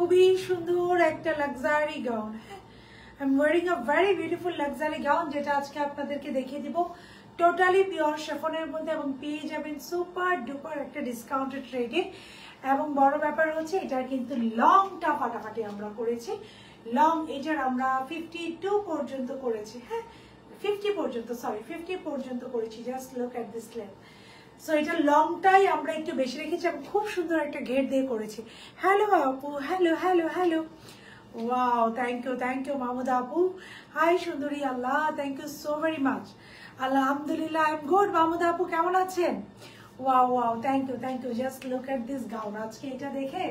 খুবই সুন্দর একটা luxury gown. I am wiring a very beautiful luxury gown, যেটা আজকে আপনাদেরকে দেখিয়ে দিব টোটালি পিওর শিফনের মধ্যে, এবং পেয়ে যাবেন সুপার ডুপার একটা ডিসকাউন্টেড রেটে। এবং বড় ব্যাপার হচ্ছে এটার কিন্তু লংটা ফাটাফাটি আমরা করেছি। লং এটার আমরা 52 পর্যন্ত করেছি, হ্যাঁ 50 পর্যন্ত, সরি 50 পর্যন্ত করেছি। Just look at this length. So এটা লংটাই আমরা একটু বেশি রেখেছি এবং খুব সুন্দর একটা ঘের দিয়ে করেছি। হ্যালো আপু, hello hello hello, wow thank you Mahmuda আপু। হাই সুন্দরী, আল্লাহ thank you so very much. আলহামদুলিল্লাহ আই এম গুড। মাহমুদা আপু কেমন আছেন? Wow thank you. Just look at this gown. আজকে এটা দেখে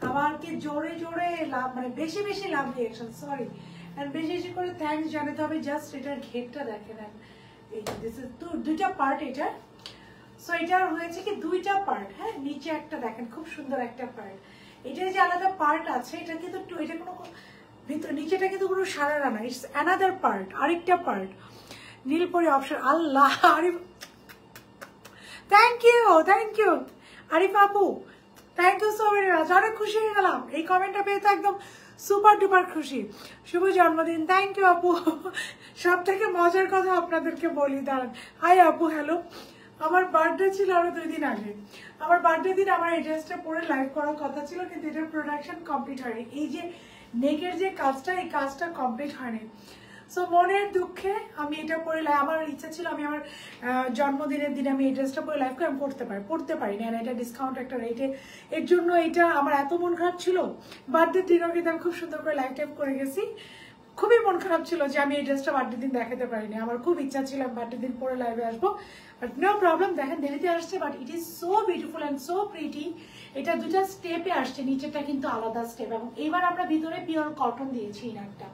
আমার কি জোরে জোরে লাভ, মানে বেশি বেশি লাভ রিয়েকশন, সরি এন্ড বেশি বেশি করে থ্যাঙ্কস জানাতে হবে। জাস্ট এটার ঘেরটা দেখেন, এই দিস ইজ দুইটা পার্ট এটা। সো এটা হয়েছে কি দুইটা পার্ট, হ্যাঁ নিচে একটা দেখেন খুব সুন্দর একটা পার্ট। এটার যে আলাদা পার্ট আছে এটা কিন্তু এটা কোনো ভিতর নিচেটা কিন্তু কোনো সারারা না, ইটস অ্যানাদার পার্ট, আরেকটা পার্ট। নীলপরি অপশন, আল্লাহ আরিফ থ্যাংক ইউ আরিফ আপু, thank you so very much. অনেক খুশি হয়ে গেলাম এই কমেন্টটা পেয়ে, তো একদম সুপার ডুপার খুশি। শুভ জন্মদিন, থ্যাংক ইউ আপু। সব থেকে মজার কথা আপনাদেরকে বলি, দাঁড়ান। হাই আপু, হ্যালো। আমার বার্থডে ছিল আরো 2 দিন আগে। আমার বার্থডে দিন আমার এই ড্রেসটা পরে লাইভ করার কথা ছিল, কিন্তু এটার প্রোডাকশন কমপ্লিট হয়নি। এই যে নেকের যে কাজটা, এই কাজটা কমপ্লিট হয়নি। সো মনের দুঃখে আমি এটা পরে, আমার ইচ্ছা ছিল আমি আমার জন্মদিনের দিনে আমি এই ড্রেসটা পরে লাইভ করে আমি পড়তে পারি না, এটা ডিসকাউন্ট একটা রেটে। এর জন্য এটা আমার এত মন খারাপ ছিল। বার্থডে দিনও কিন্তু আমি খুব সুন্দর করে লাইভ টাইপ করে গেছি। খুবই মন খারাপ ছিল যে আমি এই ড্রেসটা বার্থডে দিন দেখাতে পারিনি। আমার খুব ইচ্ছা ছিল বার্থডে দিন পরে লাইভে আসবো, বাট নো প্রবলেম। দেখেন দেরিতে আসছে, but it is so beautiful and so pretty. এটা দুটা স্টেপে আসছে, নিচেটা কিন্তু আলাদা স্টেপ, এবং এবার আমরা ভিতরে পিওর কটন দিয়েছি ইনারটা।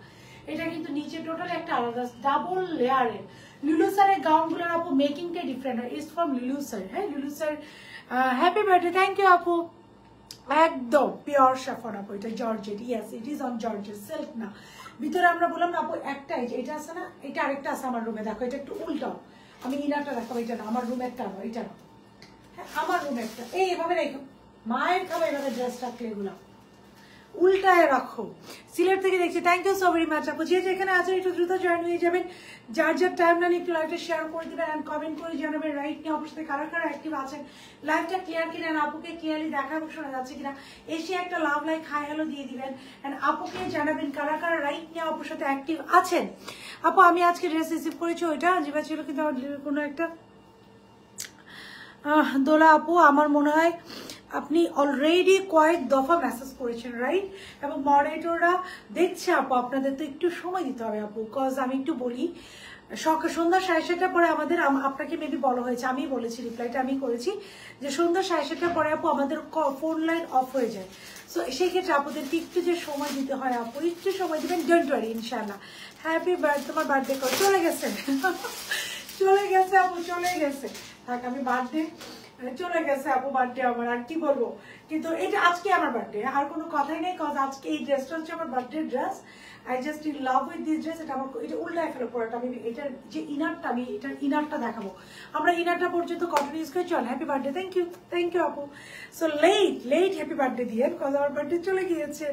এটা কিন্তু নিচে টোটাল একটা আলাদা ডাবল লেয়ারের। লুলুসারের গাউনগুলোর আপু মেকিংটা ডিফারেন্ট হয়, ইটস ফ্রম লুলুসার। হ্যাঁ লুলুসার, হ্যাপি বার্থডে, থ্যাংক ইউ আপু। একদম পিওর শিফন আপু, এটা georgette, yes it is on georgette, silk না। ভিতরে আমরা বললাম না আপু একটাই, এটা আছে না, এটা আরেকটা আছে আমার রুমে, দেখো এটা একটু উল্টাও। আমি ইনারটা দেখাবো, এটা না আমার রুমেরটা, এটা না, হ্যাঁ আমার রুমেরটা। এইভাবে রেখো, মায়ের খাবে এভাবে ড্রেস রাখলে, এগুলো উল্টায় রাখো। সিলেট থেকে দেখছি, thank you so very much আপু। যে যেখানে আছেন একটু দ্রুত জয়েন হয়ে যাবেন, যার যার টাইম না একটু লাইভটা শেয়ার করে দিবেন এন্ড কমেন্ট করে জানাবেন রাইট নিয়ে অবশ্যই কারা কারা অ্যাক্টিভ আছেন। লাইভটা ক্লিয়ার কিনা, আপুকে ক্লিয়ারলি দেখা শোনা যাচ্ছে কিনা, এসে একটা লাভ লাইক হাই হ্যালো দিয়ে দিবেন এন্ড আপুকে জানাবেন কারা কারা রাইট নিয়ে অবশ্যই সাথে অ্যাক্টিভ আছেন। আপু আমি আজকে ড্রেস রিসিভ করেছি, ওইটা যেটা ছিল কিন্তু আমার কোনো একটা দোলা আপু, আমার মনে হয় আপনি অলরেডি কয়েক দফা মেসেজ করেছেন রাইট, এবং মডারেটররা দেখছে আপু, আপনাদের তো একটু সময় দিতে হবে আপু। কজ আমি একটু বলি, সন্ধ্যা 7:30টার পরে আমাদের, আপনাকে মেবি বলা হয়েছে, আমি বলেছি, রিপ্লাইটা আমি করেছি যে সন্ধ্যা 7:30টার পরে আপু আমাদের ফোন লাইন অফ হয়ে যায়। সো সেই ক্ষেত্রে আপনাদেরকে একটু যে সময় দিতে হয় আপু, একটু সময় দিবেন, ডোন্ট ওয়ারি ইনশাল্লাহ। হ্যাপি বার্থডে, তোমার বার্থডে করে চলে গেছে চলে গেছে আপু, চলে গেছে, থাক আমি বার্থডে চলে গেছে আপু, বার্থডে আমার আর কি বলবো। কিন্তু এটা আজকে আমার বার্থডে, আর কোনো কথাই নেই, কজ আজকে এই ড্রেসটা হচ্ছে আমার birthday dress. I just in love with this dress. এটা আমার, এটা উল্টায় ফেলো পড়াটা, আমি এটার যে ইনারটা, আমি এটার ইনারটা দেখাবো। আমরা ইনারটা পর্যন্ত কটন ইউজ করে, চল হ্যাপি বার্থডে, থ্যাংক ইউ আপু। সো লেট হ্যাপি বার্থডে দিয়ে, কজ আমার বার্থডে চলে গিয়েছে।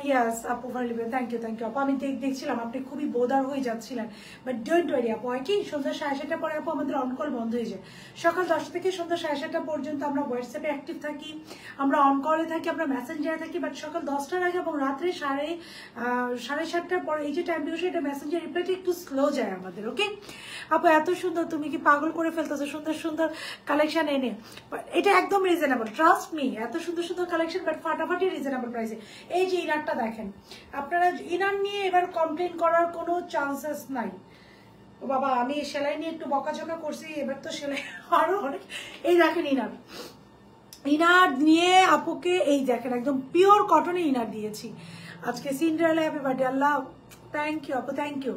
ইয়াস আপু ভার্লিবেন, থ্যাংক ইউ আপু। আমি দেখছিলাম আপনি খুবই বোদার হয়ে যাচ্ছিলেন, বাট ডোন্ট ওয়ারি আপু। হয় কি সন্ধ্যা 7:30টার পরে আপু আমাদের অন কল বন্ধ হয়ে যায়। সকাল 10টা থেকে সন্ধ্যা 7:30টা পর্যন্ত আমরা হোয়াটসঅ্যাপে অ্যাক্টিভ থাকি, আমরা অন কলে থাকি, আমরা মেসেঞ্জারে থাকি, বাট সকাল 10টার আগে এবং রাত্রে 7:30টার পরে এই যে টাইমটা, এটা মেসেঞ্জার রিপ্লাইটা একটু স্লো যায় আমাদের। ওকে আপু এত সুন্দর, তুমি কি পাগল করে ফেলতেছো সুন্দর সুন্দর কালেকশন এনে। এটা একদম রিজনেবল, ট্রাস্ট মি, এত সুন্দর সুন্দর কালেকশন, বাট ফাটাফাটি রিজনেবল প্রাইসে। এই যে ইনারটা দেখেন, আপনারা ইনার নিয়ে এবার কমপ্লেন করার কোনো চান্সেস নাই। ও বাবা আমি সেলাই নিয়ে একটু বকাঝকা করছি, এবার তো সেলাই আরো অনেক। এই দেখেন ইনার নিয়ে আপুকে, এই দেখেন একদম পিওর কটনে ইনার দিয়েছি আজকে। সিন্ডারেলা হ্যাপি বার্থডে, আল্লাহ থ্যাংক ইউ আপু, থ্যাংক ইউ।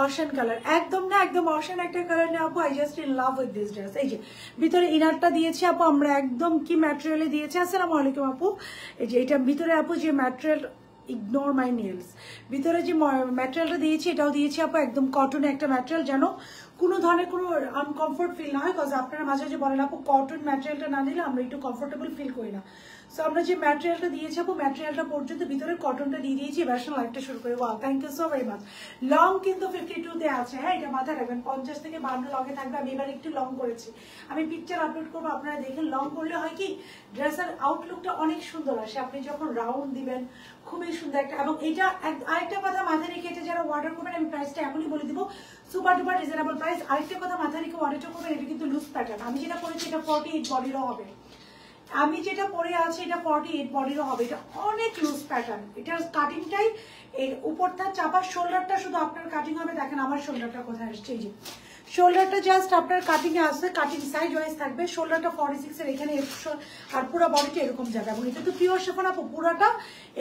অশান কালার, একদম না একদম অশান একটা কালার না আপু, I just in love with this dress. এই যে ভিতরে ইনারটা দিয়েছি আপু আমরা, একদম কি ম্যাটেরিয়ালে দিয়েছি। আসসালামু আলাইকুম আপু। এই যে এটা ভিতরে আপু যে ম্যাটেরিয়াল, ইগনোর মাই নেলস, ভিতরে যে ম্যাটেরিয়ালটা দিয়েছি এটাও দিয়েছি আপু একদম কটনে একটা ম্যাটেরিয়াল, যেন কোনো ধরনের কোনো আনকমফোর্ট ফিল না হয়, বিকজ আপনারা মাঝে মাঝে বলেন আপু কটন ম্যাটেরিয়ালটা না দিলে আমরা একটু কমফোর্টেবল ফিল করি না। সো আমরা যে ম্যাটেরিয়ালটা দিয়েছি আপু, ম্যাটেরিয়ালটা পর্যন্ত ভিতরে কটনটা দিয়ে দিয়েছি। এবার লাইফটা শুরু করে। Wow, thank you so very much. Long কিন্তু 52 তে আছে, হ্যাঁ এটা মাথায় রাখবেন। 50 থেকে 52 লংয়ে থাকবে। আমি এবার একটু লং করেছি, আমি পিকচার আপলোড করবো, আপনারা দেখেন। লং করলে হয় কি ড্রেসের আউটলুকটা অনেক সুন্দর আসে, আপনি যখন রাউন্ড দিবেন খুবই সুন্দর একটা। এবং এটা আরেকটা কথা মাথায় রেখে, এটা যারা অর্ডার করবেন আমি প্রাইসটা এখনই বলে দিব, সুপার ডুপার রিজনেবল প্রাইস। আরেকটা কথা মাথায় রেখে অর্ডারটা করবেন, এটা কিন্তু লুজ প্যাটার্ন। আমি যেটা করেছি এটা 48 বডিরও হবে, আমি যেটা পরে আছি এটা 48 বডিরও হবে। এটা অনেক লুজ প্যাটার্ন, এটার কাটিংটাই এর উপরটা চাপা, শোল্ডারটা শুধু আপনার কাটিং হবে। দেখেন আমার শোল্ডারটা কোথায় আসছে, এই যে শোল্ডারটা জাস্ট আপনার কাটিং এ আসছে, কাটিং সাইড ওয়াইজ থাকবে। শোল্ডারটা 46 এর এখানে, আর পুরো বডিটা এরকম যাবে। এবং এটা তো পিওর শিফন আপু, পুরোটা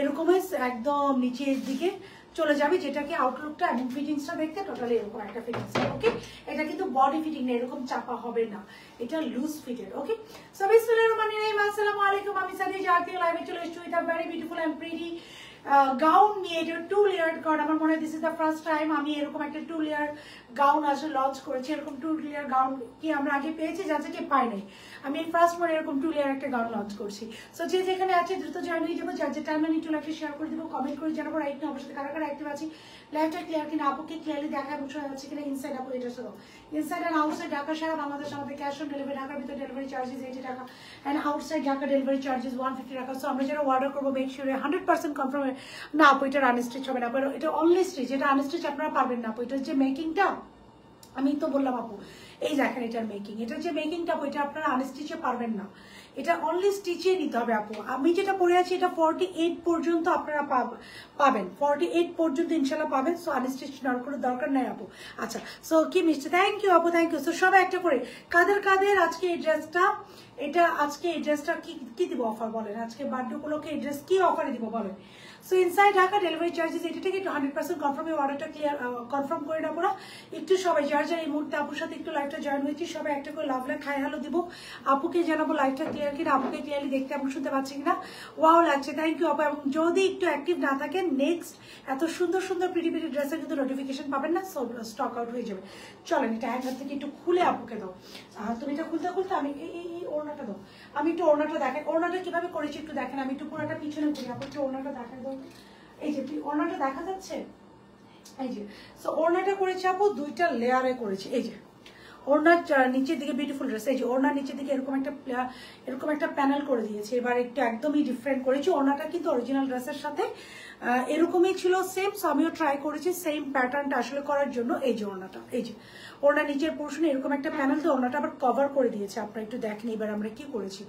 এরকম একদম নিচের দিকে চলে যাবে, যেটাকে আউটলুকটা এবং ফিটিংসটা দেখতে টোটালি এরকম একটা ফিটিংস। ওকে, এটা কিন্তু বডি ফিটিং না, এরকম চাপা হবে না, এটা লুজ ফিটেড। ওকে, সো বিসমিল্লাহির রহমানির রহিম। আসসালামু আলাইকুম, আমি সাদিয়া জাকির লাইভে চলে এসেছি with a very beautiful and pretty gown নিয়ে। এটা 2 লেয়ার গাউন। আমার মনে হয় this is the first time আমি এরকম একটা 2 লেয়ার গাউন আসলে লঞ্চ করেছি। এরকম 2 লেয়ার গাউন কি আমরা আগে পেয়েছি, যাতে কি পাই নাই, আমি ফার্স্ট মনে এরকম 2 লেয়ার একটা গাউন লঞ্চ করছি। সো যে যেখানে আছে দ্রুত জয়েন হয়ে যাবো, যার যে টাইম আমি একটু লাইভটা শেয়ার করে দিব, কমেন্ট করে জানাবো রাইট না অবশ্যই কারা কারা অ্যাক্টিভ আছে। লাইভটা ক্লিয়ার কিনা, আপুকে ক্লিয়ারলি দেখা এবং শোনা যাচ্ছে কিনা। ইনসাইড আপু এটা শুধু ইনসাইড অ্যান্ড আউটসাইড ঢাকা সারা বাংলাদেশ আমাদের ক্যাশ অন ডেলিভারি। ঢাকার ভিতরে ডেলিভারি চার্জেস 80 টাকা and outside Dhaka delivery charges 150 টাকা। সো আমরা যারা অর্ডার করবো মেক শিওর 100% কনফার্ম না আপু এটা আনস্টিচ হবে না, এটা অনলি স্টিচ। এটা আনস্টিচ আপনারা পারবেন না আপু। এটার যে মেকিংটা আমি তো বললাম আপু, এই দেখেন এটার মেকিং, এটার যে মেকিংটা আপু, এটা আপনারা আনস্টিচে পারবেন না, এটা অনলি স্টিচে নিতে হবে আপু। আমি যেটা পরে আছি এটা 48 পর্যন্ত আপনারা পাবেন, 48 পর্যন্ত ইনশাল্লাহ পাবেন। সো আনস্টিচ নেওয়ার কোনো দরকার নাই আপু। আচ্ছা, সো কি মিষ্টি, থ্যাংক ইউ আপু, থ্যাংক ইউ। সো সবাই একটা করে কাদের কাদের আজকে এই ড্রেসটা, এটা আজকে এই ড্রেসটা কি দিব অফার বলেন, আজকে বার্থডে উপলক্ষে এই ড্রেস কি অফারে দিব বলেন। So inside Dhaka delivery charges এটা থেকে একটু 100% কনফার্ম, অর্ডারটা ক্লিয়ার কনফার্ম করে নেবো না একটু সবাই, যার যার এই মুহূর্তে আপুর সাথে একটু লাইভটা জয়েন হয়েছি, সবাই একটা করে লাভ লাইক হাই হ্যালো দিব। আপুকে জানাবো লাইভটা ক্লিয়ার কিনা, আপুকে ক্লিয়ারলি দেখতে এবং শুনতে পাচ্ছি কিনা। ওয়াও লাগছে, থ্যাংক ইউ আপু। এবং যদি একটু অ্যাক্টিভ না থাকেন, নেক্সট এত সুন্দর সুন্দর প্রিটি প্রিটি ড্রেসের কিন্তু নোটিফিকেশন পাবেন না, সো স্টক আউট হয়ে যাবে। চলেন এটা হ্যাঙ্গার থেকে একটু খুলে আপুকে দাও। তুমি এটা খুলতে খুলতে আমি এই ওড়নাটা দাও, আমি একটু ওড়নাটা দেখেন, ওড়নাটা কিভাবে করেছি একটু দেখেন। আমি একটু পুরোটা পিছনে করি, আপু একটু ওড়নাটা দেখাই দাও। এই যে ওড়নাটা দেখা যাচ্ছে, এই যে সো ওড়নাটা করেছি আপু 2টা লেয়ারে করেছি। এই যে ওড়নার নিচের দিকে বিউটিফুল ড্রেস, এই যে ওড়নার নিচের দিকে এরকম একটা প্যানেল করে দিয়েছি। এবার একটু একদমই ডিফারেন্ট করেছি। ওড়নাটা কিন্তু অরিজিনাল ড্রেসের সাথে এরকমই ছিল সেম, সো আমিও ট্রাই করেছি সেম প্যাটার্নটা আসলে করার জন্য। এই যে ওড়নাটা, এই যে ওড়না নিচের পোর্শনে এরকম একটা প্যানেল, তো ওড়নাটা আবার কভার করে দিয়েছে। আপনারা একটু দেখেন এবার আমরা কি করেছি,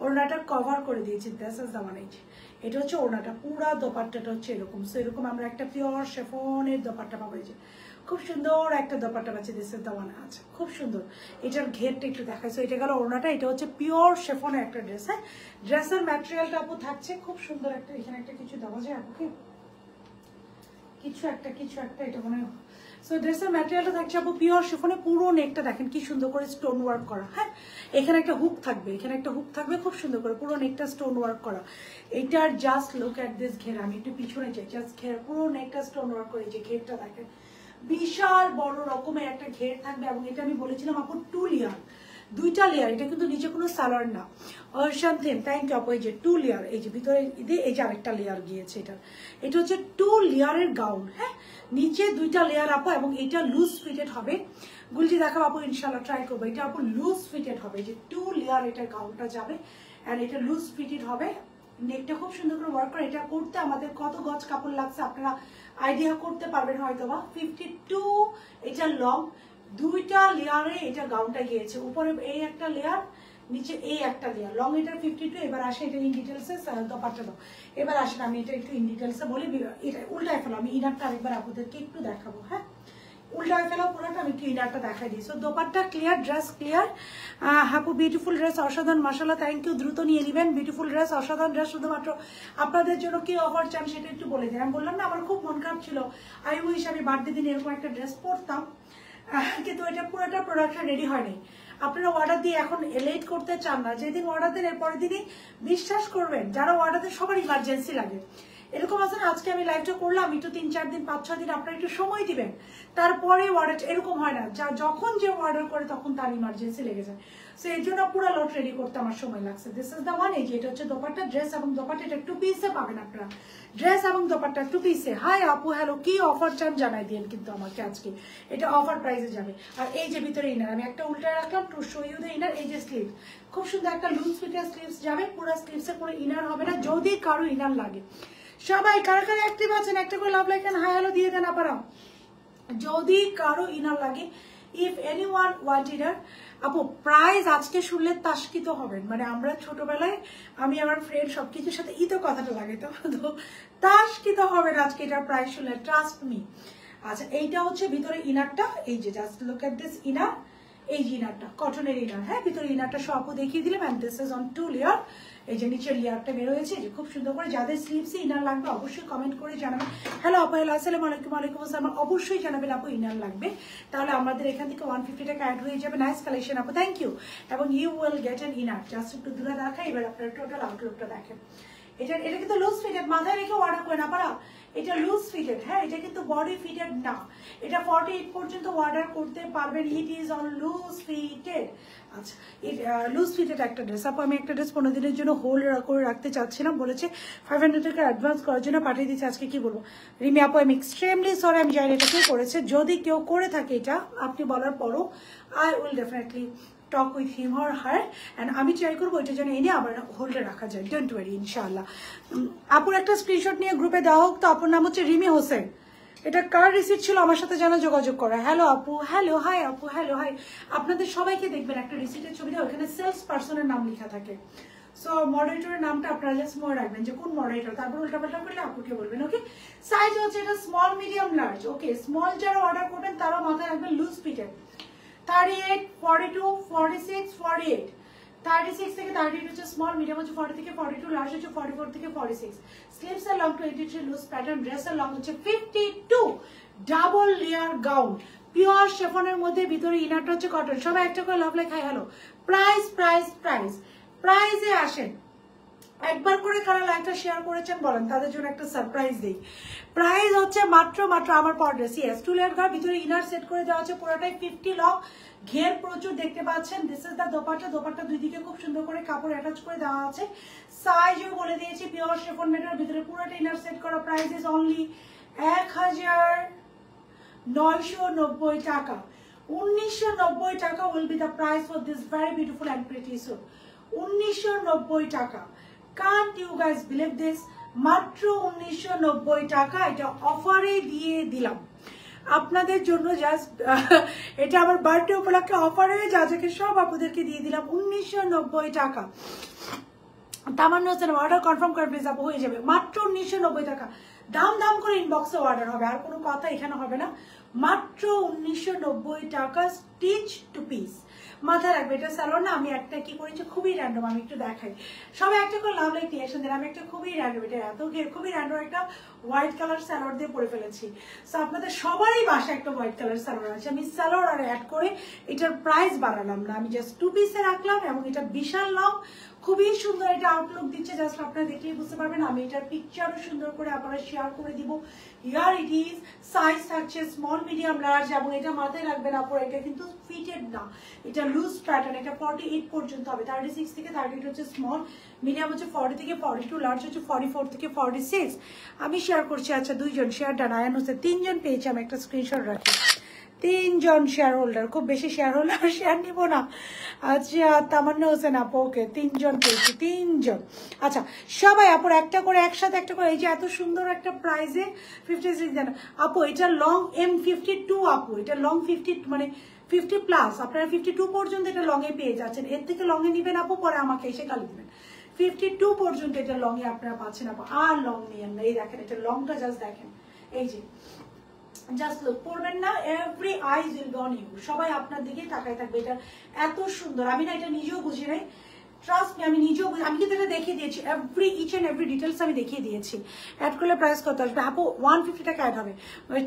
ওড়নাটা কভার করে দিয়েছি। This is the one. এই যে এটা হচ্ছে ওড়নাটা, পুরা দোপাট্টাটা হচ্ছে এরকম। সো এরকম আমরা একটা পিওর শেফনের দোপাট্টা পাবো। এই যে খুব সুন্দর একটা দোপাট্টা পাচ্ছি, দিস ইজ দ্য ওয়ান। আচ্ছা, খুব সুন্দর। এটার ঘেরটা একটু দেখাইছো, এটা গেল ওড়নাটা। এটা হচ্ছে পিওর শেফনের একটা ড্রেস। হ্যাঁ, ড্রেসের ম্যাটেরিয়ালটা আপু থাকছে খুব সুন্দর একটা, এখানে একটা কিছু দেওয়া যায় আপুকে, কিছু একটা এটা মনে হয়। সো ড্রেসের ম্যাটেরিয়ালটা থাকছে আপু পিওর শিফনে, পুরো নেকটা দেখেন কি সুন্দর করে স্টোন ওয়ার্ক করা। হ্যাঁ, এখানে একটা হুক থাকবে, এখানে একটা হুক থাকবে, খুব সুন্দর করে পুরো নেকটা স্টোন ওয়ার্ক করা। এটার জাস্ট লুক অ্যাট দিস ঘের, আমি একটু পিছনে যাই, জাস্ট ঘের পুরো নেকটা স্টোন ওয়ার্ক করে। যে ঘেরটা দেখেন বিশাল বড় রকমের একটা ঘের থাকবে। এবং এটা আমি বলেছিলাম আপু 2 লেয়ার, 2টা লেয়ার, এটা কিন্তু নিচে কোনো সালোয়ার না। শান্তিন থ্যাংক ইউ আপু। এই যে 2 লেয়ার, এই যে ভিতরে এই যে আরেকটা লেয়ার গিয়েছে। এটা হচ্ছে 2 লেয়ারের গাউন। হ্যাঁ, নিচে 2টা লেয়ার আপু, এবং এটা লুজ ফিটেড হবে। গুলজি দেখাবো আপু, ইনশাল্লাহ ট্রাই করবো। এটা আপু লুজ ফিটেড হবে, যে 2 লেয়ার এটার গাউনটা যাবে, অ্যান্ড এটা লুজ ফিটেড হবে। নেকটা খুব সুন্দর করে ওয়ার্ক করে। এটা করতে আমাদের কত গজ কাপড় লাগছে আপনারা আইডিয়া করতে পারবেন হয়তো বা। 52 এটা লং, 2টা লেয়ারে এটা গাউনটা গিয়েছে। উপরে এই একটা লেয়ার, নিচে এই একটা লেয়ার, লং এটার 52। এবার আসে এটা ইন ডিটেলসে দোপাট্টা দাও। এবার আসেন আমি এটা একটু ইন ডিটেলসে বলি, এটা উল্টায় ফেলো। আমি ইনারটা আরেকবার আপনাদেরকে একটু দেখাবো। হ্যাঁ, উল্টায় ফেলা পুরোটা আমি একটু ইনারটা দেখাই দিই। So dupatta clear, dress clear. হাপু বিউটিফুল ড্রেস, অসাধারণ, মাশাআল্লাহ, থ্যাংক ইউ। দ্রুত নিয়ে নেবেন, বিউটিফুল ড্রেস, অসাধারণ ড্রেস। শুধুমাত্র আপনাদের জন্য কি অফার চান সেটা একটু বলে দিন। আমি বললাম না আমার খুব মন খারাপ ছিল, আই উইশ আমি বার্থডে দিন এরকম একটা ড্রেস পরতাম, কিন্তু এটা পুরোটা প্রোডাকশন রেডি হয়নি। আপনারা অর্ডার দিয়ে এখন লেট করতে চান না, যেদিন অর্ডার দেন এর পরের দিনই বিশ্বাস করবেন, যারা অর্ডার দেন সবার ইমার্জেন্সি লাগে। এরকম আছে না, আজকে আমি লাইভটা করলাম, একটু 3-4 দিন 5-6 দিন আপনারা একটু সময় দিবেন, তারপরে অর্ডার, এরকম হয় না যখন যে অর্ডার করে তখন তার ইমার্জেন্সি লেগে যায়। সো এর জন্য পুরো লট রেডি করতে আমার সময় লাগছে। This is the one. এই যে এটা হচ্ছে দোপাট্টা, ড্রেস এবং দোপাট্টা, এটা 2 পিসে পাবেন আপনারা, ড্রেস এবং দোপাট্টা 2 পিসে। হাই আপু, হ্যালো, কি অফার চান জানাই দিন কিন্তু আমাকে আজকে, এটা অফার প্রাইসে যাবে। আর এই যে ভিতরে ইনার আমি একটা উল্টা রাখলাম to show you the inner. এই যে স্লিভ, খুব সুন্দর একটা লুজ ফিটের স্লিভস যাবে, পুরো স্লিভসে কোনো ইনার হবে না যদি কারো ইনার লাগে। সবাই কারা কারা অ্যাক্টিভ আছেন একটা করে love like and hi hello দিয়ে দেন আপনারা যদি কারো ইনার লাগে। ইফ এনিওয়ান ওয়ান্ট ইনার, আপু প্রাইস আজকে শুনলে তাস্কিত হবেন। মানে আমরা ছোটবেলায় আমি আমার ফ্রেন্ড সবকিছুর সাথে ইতো কথাটা লাগে, তো তাস্কিত হবেন আজকে এটার প্রাইস শুনলে, ট্রাস্ট মি। আচ্ছা এইটা হচ্ছে ভিতরে ইনারটা, এই যে just look at this inner, এই যে ইনারটা কটনের ইনার, হ্যাঁ ভিতরে ইনারটা সব দেখিয়ে দিলাম। And this is on 2 layer. এই যে নিচের লেয়ারটা বের হয়েছে, যে খুব সুন্দর করে। যাদের স্লিভসে ইনার লাগবে অবশ্যই কমেন্ট করে জানাবেন। হ্যালো আপু, হ্যালো, আসসালামু আলাইকুম। ওয়ালাইকুম আসসালাম। অবশ্যই জানাবেন আপু ইনার লাগবে, তাহলে আমাদের এখান থেকে 150 টাকা অ্যাড হয়ে যাবে। নাইস কালেকশন আপু, থ্যাংক ইউ। এবং you will get an inner. Just একটু দূরে দেখা, এবার আপনারা টোটাল আউটলুকটা দেখেন। এটা কিন্তু লুজ ফিটেড, মাথায় রেখে অর্ডার করেন আপনারা। এটা লুজ ফিটেড, হ্যাঁ এটা কিন্তু বডি ফিটেড না। এটা 48 পর্যন্ত অর্ডার করতে পারবেন। It is on loose fitted. আচ্ছা লুজ ফিটেড একটা ড্রেস। আপু আমি একটা ড্রেস 15 দিনের জন্য হোল্ড করে রাখতে চাচ্ছিলাম, বলেছে 500 টাকা অ্যাডভান্স করার জন্য পাঠিয়ে দিচ্ছে। আজকে কি বলবো রিমি আপু, আমি এক্সট্রিমলি সরি, আমি জানি এটা কেউ করেছে। যদি কেউ করে থাকে এটা আপনি বলার পরও I will definitely talk with him or her, and আমি ট্রাই করবো এটা যেন এনে আবার হোল্ডে রাখা যায়। ডোন্ট ওয়ারি, ইনশাআল্লাহ। আপুর একটা স্ক্রিনশট নিয়ে গ্রুপে দেওয়া হোক তো। আপুর নাম হচ্ছে রিমি হোসেন। এটা কার রিসিট ছিল আমার সাথে যেন যোগাযোগ করা। হ্যালো আপু, হ্যালো, হাই আপু, হ্যালো, হাই। আপনাদের সবাইকে দেখবেন একটা রিসিটের ছবিটা, ওখানে সেলস পার্সনের নাম লেখা থাকে। সো মডারেটরের নামটা আপনারা জাস্ট মনে রাখবেন যে কোন মডারেটর, তারপর উল্টাপাল্টা করলে আপুকে বলবেন। ওকে, সাইজ হচ্ছে এটা স্মল, মিডিয়াম, লার্জ। ওকে, স্মল যারা অর্ডার করবেন তারা মাথায় রাখবেন লুজ ফিটেড। 38, 42, 46, 48। 36 থেকে 38 হচ্ছে স্মল, মিডিয়াম হচ্ছে 40 থেকে 42, লার্জ হচ্ছে 44 থেকে 46। স্লিভস এর লং 23, লুজ প্যাটার্ন। ড্রেস এর লং হচ্ছে 52। ডাবল লেয়ার গাউন, পিওর শেফনের মধ্যে, ভিতরে ইনারটা হচ্ছে কটন। সবাই একটা করে love like hi hello. Price price price প্রাইসে আসেন। একবার করে কারা লাইভটা শেয়ার করেছেন বলেন, তাদের জন্য একটা সারপ্রাইজ দিই। প্রাইস হচ্ছে মাত্র আমার পার ড্রেস। ইয়েস, 2 লেয়ার ঘর, ভিতরে ইনার সেট করে দেওয়া আছে পুরোটাই 50 লং, ঘের প্রচুর দেখতে পাচ্ছেন। This is the dupatta. Dupatta দুই দিকে খুব সুন্দর করে কাপড় অ্যাটাচ করে দেওয়া আছে। সাইজও বলে দিয়েছি, পিওর শিফন মেটেরিয়াল, ভিতরে পুরোটা ইনার সেট করা। প্রাইস ইজ অনলি 1990 টাকা। 1990 টাকা will be the price for this very beautiful and pretty suit. 1990 টাকা। Can't you guys believe this? মাত্র 1990 টাকা। এটা অফারে দিয়ে দিলাম আপনাদের জন্য, জাস্ট এটা আমার বার্থডে উপলক্ষে অফারে যাকে সব আপুদেরকে দিয়ে দিলাম 1990 টাকা। তামান্না হোসেন অর্ডার কনফার্ম করে প্লিজ আপু, হয়ে যাবে মাত্র 1990 টাকা। দাম দাম করে ইনবক্সে অর্ডার হবে, আর কোনো কথা এখানে হবে না। মাত্র 1990 টাকা, স্টিচ টু পিস। মাথায় রাখবে এটা স্যালোন না, আমি একটা কি করেছি খুবই র্যান্ডম, আমি একটু দেখাই। সবাই একটা করে লাভ লাইক রিঅ্যাকশন দেন। আমি একটা খুবই র্যান্ডম, এটা এত খুবই র্যান্ডম একটা হোয়াইট কালার স্যালোয়ার দিয়ে পরে ফেলেছি। সো আপনাদের সবারই বাসায় একটা হোয়াইট কালার স্যালোয়ার আছে, আমি স্যালোয়ার আর অ্যাড করে এটার প্রাইস বাড়ালাম না, আমি জাস্ট 2 পিসে রাখলাম। এবং এটা বিশাল লং, খুবই সুন্দর এটা আউটলুক দিচ্ছে, জাস্ট আপনারা দেখলেই বুঝতে পারবেন। আমি এটার পিকচারও সুন্দর করে আপনারা শেয়ার করে দিব। হিয়ার ইট ইজ, সাইজ থাকছে স্মল, মিডিয়াম, লার্জ। এবং এটা মাথায় রাখবেন আপনারা, এটা কিন্তু ফিটেড না, এটা লুজ প্যাটার্ন। এটা 48 পর্যন্ত হবে। 36 থেকে 38 হচ্ছে স্মল, মিডিয়াম হচ্ছে 40 থেকে 42, লার্জ হচ্ছে 44 থেকে 46। আমি শেয়ার করছি। আচ্ছা দুইজন শেয়ার ডান, আয়ান হোসেন 3 জন পেয়েছি। আমি একটা স্ক্রিনশট রাখি। 3 জন শেয়ার হোল্ডার, খুব বেশি শেয়ার হোল্ডার শেয়ার নিব না। আচ্ছা তামান্না হোসেন আপু, ওকে 3 জন পেয়েছি, 3 জন। আচ্ছা সবাই আপুর একটা করে একসাথে একটা করে, এই যে এত সুন্দর একটা প্রাইজে 56 জানো আপু। এটা লং M52 আপু, এটা লং 50 মানে 50 প্লাস। আপনারা 52 পর্যন্ত এটা লং এ পেয়ে যাচ্ছেন। এর থেকে লং এ নিবেন আপু, পরে আমাকে এসে গালি দিবেন। 52 পর্যন্ত এটা লং এ আপনারা পাচ্ছেন আপু। আর লং নিয়েন না, এই দেখেন এটা লংটা জাস্ট দেখেন, এই যে জাস্ট লুক, পড়বেন না, every eyes will be on you. সবাই আপনার দিকেই তাকায় থাকবে। এটা এত সুন্দর, আমি না এটা নিজেও বুঝি নাই, ট্রাস্ট মি, আমি নিজেও আমি কিন্তু এটা দেখিয়ে দিয়েছি, ইচ এন্ড এভরি ডিটেলস আমি দেখিয়ে দিয়েছি। অ্যাড করলে প্রাইস কত আসবে আপু? 150 টাকা অ্যাড হবে।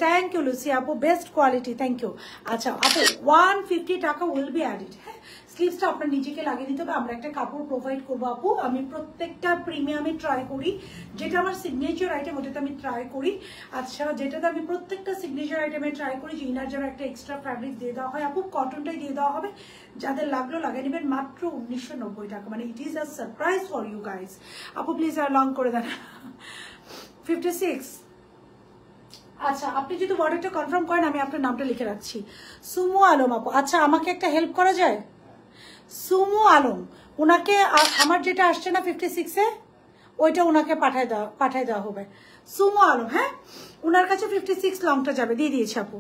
থ্যাংক ইউ লুসি আপু, বেস্ট কোয়ালিটি, থ্যাংক ইউ। আচ্ছা আপু 150 টাকা উইল বি অ্যাডেড। হ্যাঁ, স্লিভসটা আপনার নিজেকে লাগিয়ে দিতে হবে। আমরা একটা কাপড় প্রোভাইড করবো আপু, আমি প্রত্যেকটা প্রিমিয়ামে ট্রাই করি, যেটা আমার সিগনেচার আইটেম ওটাতে আমি ট্রাই করি। আচ্ছা, যেটাতে আমি প্রত্যেকটা সিগনেচার আইটেমে ট্রাই করি যে ইনার যেন একটা এক্সট্রা ফ্যাব্রিক দিয়ে দেওয়া হয় আপু, কটনটাই দিয়ে দেওয়া হবে। যাদের লাগলো লাগিয়ে নেবেন, মাত্র 1990 টাকা, মানে it is a surprise for you guys. আপু প্লিজ আর লং করে দেন। 56। আচ্ছা, আপনি যদি অর্ডারটা কনফার্ম করেন আমি আপনার নামটা লিখে রাখছি, সুমু আলম আপু। আচ্ছা, আমাকে একটা হেল্প করা যায়? সুমু আলম, ওনাকে আমার যেটা আসছে না 56-এ, ওইটা ওনাকে পাঠায় দেওয়া হবে। সুমু আলম, হ্যাঁ, ওনার কাছে 56 লংটা যাবে, দিয়ে দিয়েছি আপু।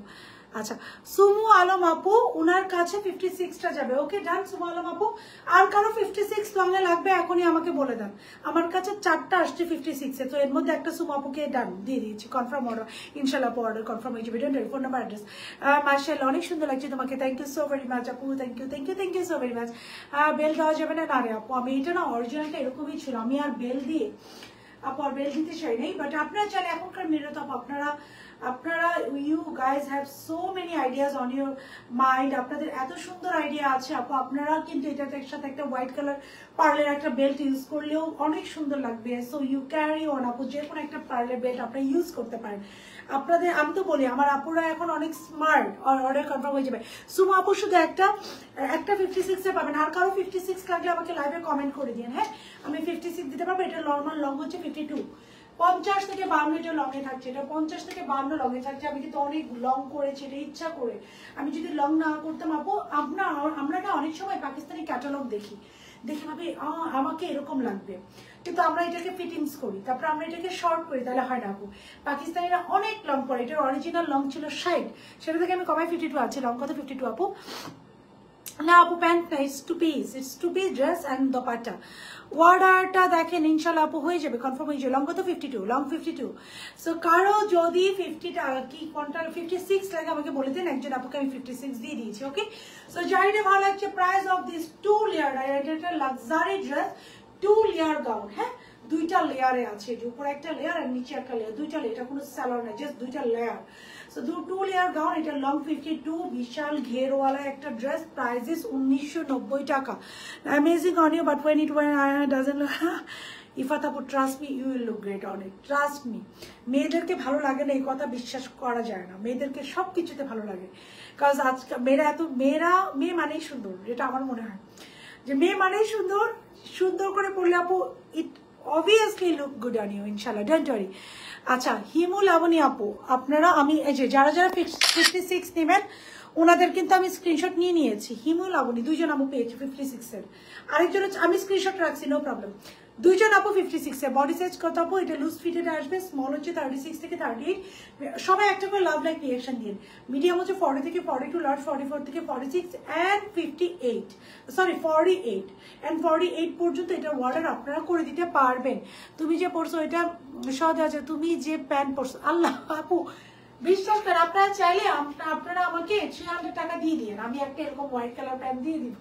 আচ্ছা, সুমু আলম আপু, ওনার কাছে 56টা যাবে। ওকে, ডান সুমু আলম আপু। আর কারো 56 লংয়ে লাগবে এখনই আমাকে বলে দেন। আমার কাছে 4টা আসছে 56-এ, তো এর মধ্যে একটা সুমু আপুকে ডান দিয়ে দিয়েছি, কনফার্ম অর্ডার। ইনশাল্লাহ আপু অর্ডার কনফার্ম হয়ে যাবে। Phone number, address. মার্শাল্লাহ, অনেক সুন্দর লাগছে তোমাকে, thank you so very much আপু, thank you thank you thank you so very much. বেল দেওয়া যাবে না? না রে আপু, আমি এটা না অরিজিনালটা এরকমই ছিল, আমি আর বেল দিয়ে আপু আর বেল দিতে চাই নাই। বাট আপনারা চাইলে এখনকার মেয়েরা তো আপনারা you guys have so many ideas on your mind, আপনাদের এত সুন্দর আইডিয়া আছে আপু, আপনারা কিন্তু এটাতে সাথে একটা হোয়াইট কালার পার্লের একটা বেল্ট ইউজ করলেও অনেক সুন্দর লাগবে। সো ইউ ক্যারি অন আপু, যে কোনো একটা পার্লের বেল্ট আপনারা ইউজ করতে পারেন। আপনাদের আমি তো বলি আমার আপুরা এখন অনেক স্মার্ট, অর্ডার কনফার্ম হয়ে যাবে। সুমা আপু শুধু একটা 56-এ পাবেন, আর কারো 56 লাগলে আমাকে লাইভে কমেন্ট করে দিন, হ্যাঁ, আমি 56 দিতে পারবো। এটা নর্মাল লং হচ্ছে 52, 50 থেকে 52 এটা লং এ থাকছে, এটা 50 থেকে 52 লং এ থাকছে। আমি কিন্তু অনেক লং করেছি এটা ইচ্ছা করে, আমি যদি লং না করতাম আপু, আমরা না অনেক সময় পাকিস্তানি ক্যাটালগ দেখি ভাবে আমাকে এরকম লাগবে, কিন্তু আমরা এটাকে ফিটিংস করি, তারপর আমরা এটাকে শর্ট করি, তাহলে হয় না আপু। পাকিস্তানিরা অনেক লং করে, এটার অরিজিনাল লং ছিল 60, সেটা থেকে আমি কমাই 52 আছে, লং কত 52 আপু। না আপু, প্যান্ট না, it's two piece dress and dupatta. অর্ডারটা দেখেন ইনশাল্লাহ আপু হয়ে যাবে, কনফার্ম হয়ে যাবে। লং কত 52, লং 52। সো কারো যদি 50টা কি কোনটা 56 লাগে আমাকে বলে দেন, একজন আপুকে আমি 56 দিয়ে দিয়েছি। ওকে, সো যাইটা ভালো লাগছে, প্রাইস অফ দিস 2 লেয়ার, এটা লাক্সারি ড্রেস 2 লেয়ার গাউন, হ্যাঁ, 2টা লেয়ারে আছে, যে উপরে একটা লেয়ার আর নিচে একটা লেয়ার, 2টা লেয়ার, এটা কোনো সালোয়ার না, জাস্ট 2টা লেয়ার। সো 2 লেয়ার গাউন, এটা লং 52, বিশাল ঘেরওয়ালা একটা ড্রেস, প্রাইস ইজ 1990 টাকা। Amazing on you, but when it doesn't look Ifat আপু, trust me, you will look great on it, trust me. মেয়েদেরকে ভালো লাগে না এই কথা বিশ্বাস করা যায় না, মেয়েদেরকে সব কিছুতে ভালো লাগে, কারণ আজকাল মেয়ে মানেই সুন্দর, এটা আমার মনে হয় যে মেয়ে মানেই সুন্দর, সুন্দর করে পড়লে আপু ইট obviously look good on you, inshallah, don't worry. আচ্ছা, হিমু লাবণী আপু, আপনারা আমি এই যে যারা 56 নেবেন ওনাদের কিন্তু আমি স্ক্রিনশট নিয়ে নিয়েছি। হিমু লাবণী 2জন আপু পেয়েছি 56-এর, আরেকজন আমি স্ক্রিনশট রাখছি, নো প্রবলেম। 2জন আপু 56-এর বডি সাইজ কত আপু? এটা লুজ ফিটেড আসবে, স্মল হচ্ছে 36 থেকে 38। সবাই একটা করে লাভ লাইক রিয়াকশন দিন। মিডিয়াম হচ্ছে 40 থেকে 42, লার্জ 44 থেকে 46 অ্যান্ড 58, সরি 48 অ্যান্ড 48 পর্যন্ত এটা অর্ডার আপনারা করে দিতে পারবেন। তুমি যে পড়ছো এটা সহজ আছে, তুমি যে প্যান্ট পড়ছো, আল্লাহ আপু বিশ্বাস করেন, আপনারা চাইলে আপনারা আমাকে 300 টাকা দিয়ে দিন, আমি একটা এরকম হোয়াইট কালার প্যান্ট দিয়ে দিব,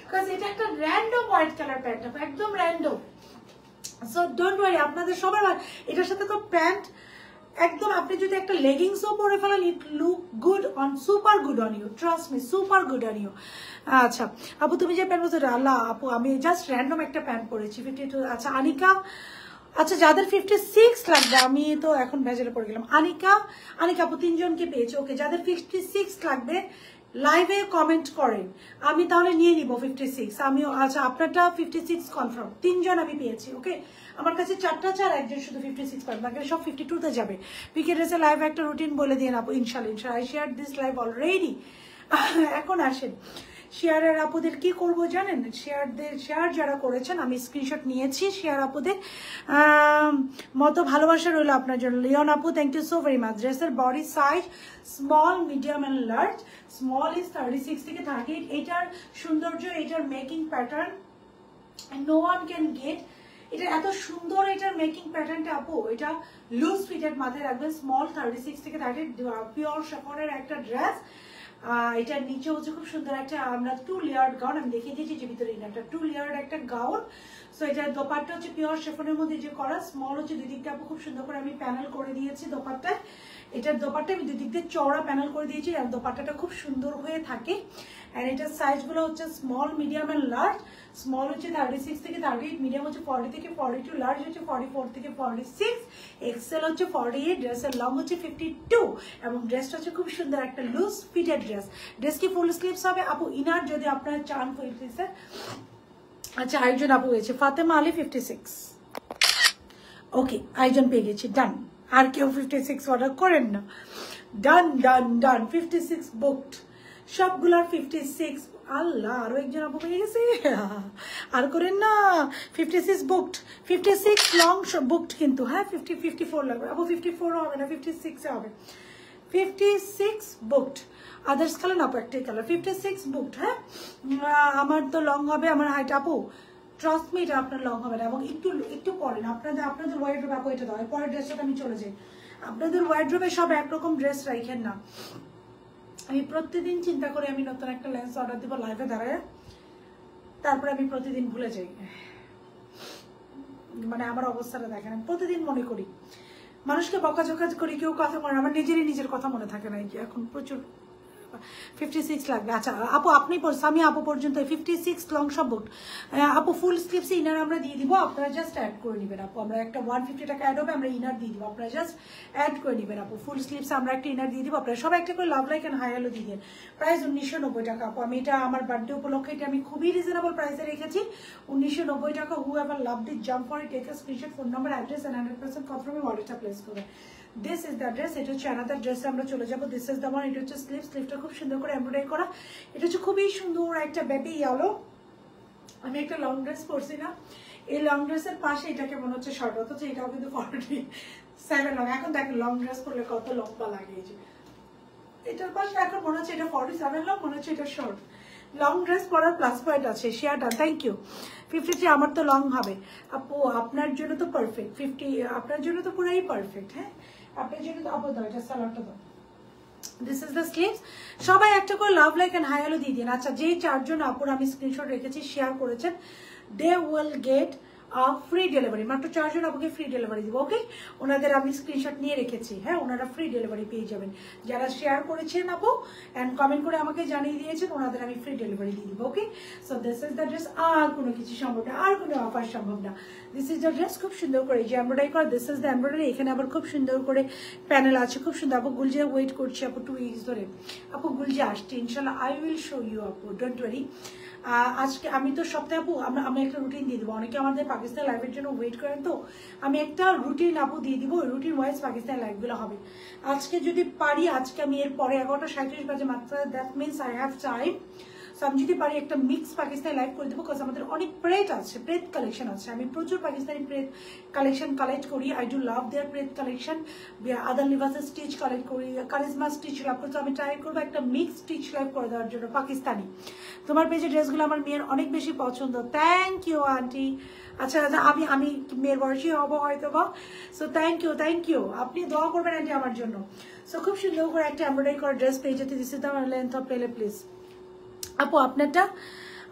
কারণ এটা একটা র্যান্ডম হোয়াইট কালার প্যান্ট, একদম র্যান্ডম। সো ডোন্ট ওয়ারি, আপনাদের সবার এটার সাথে তো প্যান্ট একদম, আপনি যদি একটা লেগিংসও পরে ফেলেন, it look good on, super good on you, trust me, super good on you. আচ্ছা আপু, তুমি যে প্যান্ট বলছো, আল্লাহ আপু আমি জাস্ট র্যান্ডম একটা প্যান্ট পরেছি 52। আচ্ছা আনিকা, আচ্ছা যাদের 56 লাগবে, আমি তো এখন ভেজালে পড়ে গেলাম। আনিকা আপু 3জনকে পেয়েছে। ওকে, যাদের 56 লাগবে লাইভে কমেন্ট করেন, আমি তাহলে নিয়ে নিব 56। আমিও, আচ্ছা আপনারটা 56 কনফার্ম, 3জন আমি পেয়েছি। ওকে, আমার কাছে 4টা চার, একজন শুধু 56 পাবেন, বাকি সব 52-তে যাবে। পিকে ড্রেসে লাইভ একটা রুটিন বলে দিন আপু, ইনশাল্লাহ। I share this live already. এখন আসেন শেয়ারের আপুদের কি করব জানেন, শেয়ার যারা করেছেন আমি স্ক্রিনশট নিয়েছি, শেয়ার আপুদের মতো ভালোবাসা রইল আপনার জন্য। লিওন আপু, thank you so very much. ড্রেসের body size small, medium and large. Small is 36 থেকে 38। এটার সৌন্দর্য, এটার making pattern no one can get. এটা এত সুন্দর, এটার মেকিং প্যাটার্নটা আপু, এটা লুজ ফিটেড, মাথায় রাখবেন। স্মল 36 থেকে 38, পিওর শিফনের একটা ড্রেস। এটার নিচে হচ্ছে খুব সুন্দর একটা, আমরা 2 লেয়ার্ড গাউন, আমি দেখিয়ে দিয়েছি যে ভিতরে একটা 2 লেয়ার্ড একটা গাউন। সো এটার দোপাট্টা হচ্ছে পিওর শিফনের মধ্যে যে করা, স্মল হচ্ছে দুই দিকটা আপু খুব সুন্দর করে আমি প্যানেল করে দিয়েছি দোপাট্টায়। এটার দোপাট্টা আমি দুদিক দিয়ে চওড়া প্যানেল করে দিয়েছি, আর দোপাট্টাটা খুব সুন্দর হয়ে থাকে। অ্যান্ড এটার সাইজগুলো হচ্ছে small, medium and large. Small হচ্ছে 36 থেকে 38, মিডিয়াম হচ্ছে 40 থেকে 42, লার্জ হচ্ছে 44 থেকে 46, এক্সেল হচ্ছে 48, ড্রেসের লং হচ্ছে 52, এবং ড্রেসটা হচ্ছে খুব সুন্দর একটা লুজ ফিটেড ড্রেস। ড্রেস কি ফুল স্লিভস হবে আপু? ইনার যদি আপনারা চান ফুল স্লিভসের। আচ্ছা, আরেকজন আপু হয়েছে ফাতেমা আলী 56। ওকে, আরেকজন পেয়ে গেছি, ডান। আর কেউ 56 অর্ডার করেন না? ডান ডান ডান, 56 বুকড, সবগুলার 56। আল্লাহ, আরো একজন আপু পেয়ে গেছে, আর করেন না। 56 বুকড, 56 লং বুকড কিন্তু, হ্যাঁ 54 লাগবে আপু। 54 হবে না, 56 হবে। 56 বুকড, আদার্স কালার না আপু, একটাই কালার। 56 বুকড, হ্যাঁ। আমার তো লং হবে, আমার হাইট আপু ট্রাস্ট মি, এটা আপনার লং হবে না। এবং একটু পরেন, আপনাদের ওয়ার্ড্রোব আপু এটা দাও। পরের ড্রেসটা আমি চলে যাই। আপনাদের ওয়ার্ড্রোবে সব একরকম ড্রেস রাখেন না। আমি প্রতিদিন চিন্তা করি আমি নতুন একটা লেন্স অর্ডার দিব লাইভে দাঁড়ায়, তারপরে আমি প্রতিদিন ভুলে যাই। মানে আমার অবস্থাটা দেখেন, আমি প্রতিদিন মনে করি, মানুষকে বকাঝকা করি, কেউ কথা মনে, আমার নিজের কথা মনে থাকে না। এখন প্রচুর 56 লাগবে। আচ্ছা আপু, আপনি সামি আপু পর্যন্ত 56 লং সব বুক আপু। ফুল স্লিভস ইনার আমরা দিয়ে দিব, আপনারা জাস্ট অ্যাড করে নেবেন আপু। আমরা একটা 150 টাকা অ্যাড হবে, আমরা ইনার দিয়ে দিব, আপনারা জাস্ট অ্যাড করে নেবেন আপু। ফুল স্লিভস আমরা একটা ইনার দিয়ে দিব, আপনারা সবাই একটা করে love like and hi hello দিয়ে দেন। প্রাইস 1990 টাকা আপু। আমি এটা আমার বার্থডে উপলক্ষে এটা আমি খুবই রিজনেবল প্রাইসে রেখেছি, 1990 টাকা। Whoever love this jump for it, take a screenshot, phone number, address and 100% কনফার্মে অর্ডারটা প্লেস করবেন। This is the dress. এটা হচ্ছে আনাদার ড্রেস, আমরা চলে যাবো। This is the one. এটা হচ্ছে স্লিভটা খুব সুন্দর করে এমব্রয়ডারি করা। এটা হচ্ছে খুবই সুন্দর একটা বেবি ইয়েলো। আমি একটা লং ড্রেস পরছি না, এই লং ড্রেসের পাশে এটাকে মনে হচ্ছে শর্ট, অথচ এটাও কিন্তু 47 লং। এখন দেখেন লং ড্রেস পরলে কত লম্বা লাগে। এই যে এটার পাশে এখন মনে হচ্ছে এটা 47 লং, মনে হচ্ছে এটা শর্ট। লং ড্রেস পরার প্লাস পয়েন্ট আছে। শেয়ারটা থ্যাংক ইউ। 53 আমার তো লং হবে আপু, আপনার জন্য তো পারফেক্ট। 50 আপনার জন্য তো পুরাই পারফেক্ট। হ্যাঁ, আপনার জন্য তো আপু দাও, এটা সালোয়ারটা দাও। This is the sleeves. সবাই একটা করে love like and hi hello দিয়ে দিন। আচ্ছা, যে 4 জন আপুর আমি স্ক্রিনশট রেখেছি, শেয়ার করেছেন, they will get free delivery. মাত্র 4 জন আপুকে ফ্রি ডেলিভারি দিব। ওকে, ওনাদের আমি স্ক্রিনশট নিয়ে রেখেছি। হ্যাঁ, ওনারা ফ্রি ডেলিভারি পেয়ে যাবেন। যারা শেয়ার করেছেন আপু অ্যান্ড কমেন্ট করে আমাকে জানিয়ে দিয়েছেন, ওনাদের আমি ফ্রি ডেলিভারি দিয়ে দিব। Okay, so this is the dress. আর কোনো কিছু সম্ভব না, আর কোনো অফার সম্ভব না। This is the dress. খুব সুন্দর করে যে এমব্রয়ডারি করা, দিস ইজ দ্য এমব্রয়ডারি। এখানে আবার খুব সুন্দর করে প্যানেল আছে, খুব সুন্দর। আপু গুলজিয়া ওয়েট করছি আপু 2 উইকস ধরে। আপু গুলজিয়া আসছে ইনশাল্লাহ, আই উইল শো ইউ আপু, ডোন্ট ওয়ারি। আজকে আমি তো সপ্তাহে আপু আমি একটা রুটিন দিয়ে দেবো। অনেকে আমাদের পাকিস্তান লাইভের জন্য ওয়েট করেন, তো আমি একটা রুটিন আপু দিয়ে দিব। ওই রুটিন ওয়াইজ পাকিস্তান লাইভগুলো হবে। আজকে যদি পারি, আজকে আমি এর পরে 11:37 বাজে মাত্র, that means I have time. So আমি যদি পারি একটা মিক্স পাকিস্তানি লাইভ করে দেবো, বিকজ আমাদের অনেক প্রেট আছে, প্রেট কালেকশন আছে। আমি প্রচুর পাকিস্তানি প্রেট কালেকশন কালেক্ট করি। I do love their pret collection. Other লিভাসের স্টিচ কালেক্ট করি, কারিজমা স্টিচ লাভ করতে। আমি ট্রাই করবো একটা মিক্স স্টিচ লাইভ করে দেওয়ার জন্য পাকিস্তানি। তোমার পেজে ড্রেসগুলো আমার মেয়ের অনেক বেশি পছন্দ। থ্যাংক ইউ আন্টি। আচ্ছা আমি মেয়ের বয়সী হবো হয়তো বা। So thank you. আপনি দোয়া করবেন আন্টি আমার জন্য। সো খুব সুন্দর করে একটা এমব্রয়ডারি করা ড্রেস পেয়ে যেতে। This is the length of play please. আপু আপনারটা,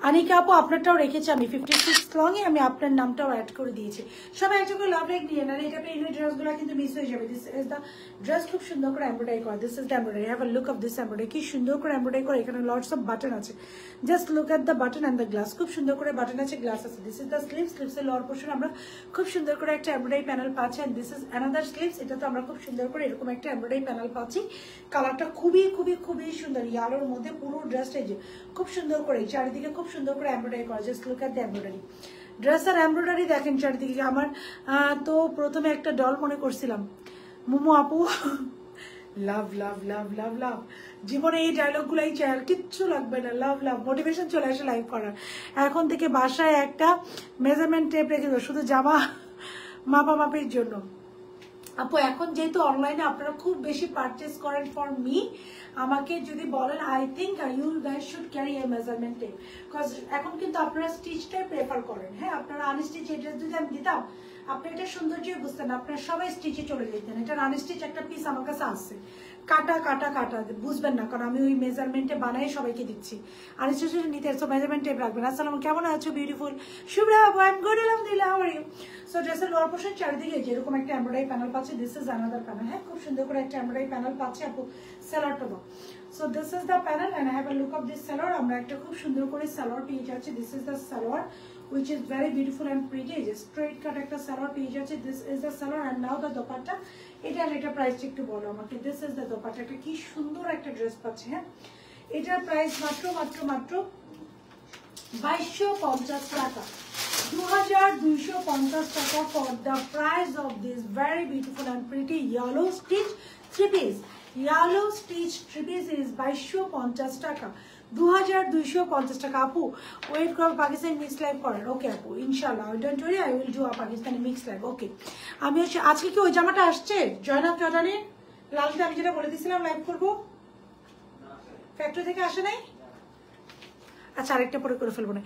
আনিকা আপু আপনারটাও রেখেছি আমি 56 লং এ, আমি আপনার নামটাও অ্যাড করে দিয়েছি। সবাই একটা করে লাভ লাইক নিয়ে নেন, এটা পেলে ড্রেসগুলো কিন্তু মিস হয়ে যাবে। This is the dress. খুব সুন্দর করে এমব্রয়ডারি করা। This is the embroidery. Have a look of this embroidery. কি সুন্দর করে এমব্রয়ডারি করে। এখানে লটস অফ বাটন আছে, just look at the button and the glass. খুব সুন্দর করে বাটন আছে, গ্লাস আছে। This is the sleeves. স্লিভসের লোয়ার পোর্শন আমরা খুব সুন্দর করে একটা এমব্রয়ডারি প্যানেল পাচ্ছি। And this is another sleeves. এটা তো আমরা খুব সুন্দর করে এরকম একটা এমব্রয়ডারি প্যানেল পাচ্ছি। কালারটা খুবই সুন্দর, ইয়ালোর মধ্যে পুরো ড্রেসটা যে খুব সুন্দর করে চারিদিকে খুব সুন্দর করে এমব্রয়ডারি করা। Just look at the embroidery. ড্রেসের এমব্রয়ডারি দেখেন চারিদিকে। আমার তো প্রথমে একটা ডল মনে করছিলাম, মোমো আপু। লাভ লাভ লাভ লাভ লাভ। জীবনে এই ডায়লগগুলাই চাই, আর কিচ্ছু লাগবে না। লাভ লাভ, মোটিভেশন চলে আসে লাইভ করার। এখন থেকে বাসায় একটা মেজারমেন্ট টেপ রেখে দেবো, শুধু জামা মাপামাপির জন্য। আপু এখন যেহেতু অনলাইনে আপনারা খুব বেশি পারচেস করেন, ফর মি আমাকে যদি বলেন, I think you guys should carry a measurement tape, because এখন কিন্তু আপনারা স্টিচটাই প্রেফার করেন। হ্যাঁ, আপনারা আনস্টিচ ড্রেস যদি আমি দিতাম, আপনি এটা সৌন্দর্যই বুঝতেন, আপনারা সবাই স্টিচে চলে যেতেন। এটা আনস্টিচ একটা পিস আমার কাছে আসছে, কাটা কাটা কাটা বুঝবেন না, কারণ আমি ওই মেজারমেন্টে বানাই সবাইকে দিচ্ছি। আর কিছু নিতে সো মেজারমেন্ট টেপ রাখবেন। আসসালাম, কেমন আছো beautiful Shubhra? I am good, আলহামদুলিল্লাহ। How are you? সো ড্রেসের লোয়ার পোর্শন চারিদিকে যেরকম একটা এমব্রয়ডারি প্যানেল পাচ্ছে, দিস ইজ আনাদার প্যানেল। হ্যাঁ, খুব সুন্দর করে একটা এমব্রয়ডারি প্যানেল পাচ্ছে আপু। সালোয়ারটা দাও। So this is the panel and I have a look of this salwar. আমরা একটা খুব সুন্দর করে সালোয়ার পেয়ে যাচ্ছি। This is the salwar which is very beautiful and pretty. It is straight cut একটা সালোয়ার পেয়ে যাচ্ছে। This is the salwar and now the dupatta. এটা প্রাইসটা একটু বলো আমাকে। This is the dupatta. এটা কি সুন্দর একটা ড্রেস পাচ্ছে। হ্যাঁ, এটার প্রাইস মাত্র 2250 টাকা। 2250 টাকা for the price of this very beautiful and pretty yellow stitch three piece. Yellow stitch three piece is 2250 টাকা। 2250 টাকা আপু। ওয়েট করো, পাকিস্তানি মিক্স লাইভ করেন। ওকে আপু, ইনশাআল্লাহ, don't worry, I will do a Pakistani mix live. Okay, আমি হচ্ছে আজকে কি ওই জামাটা আসছে জয়নাব চৌধুরী লালটা, আমি যেটা বলে দিয়েছিলাম লাইভ করবো, ফ্যাক্টরি থেকে আসে নাই? আচ্ছা, আরেকটা পরে করে ফেলবো না।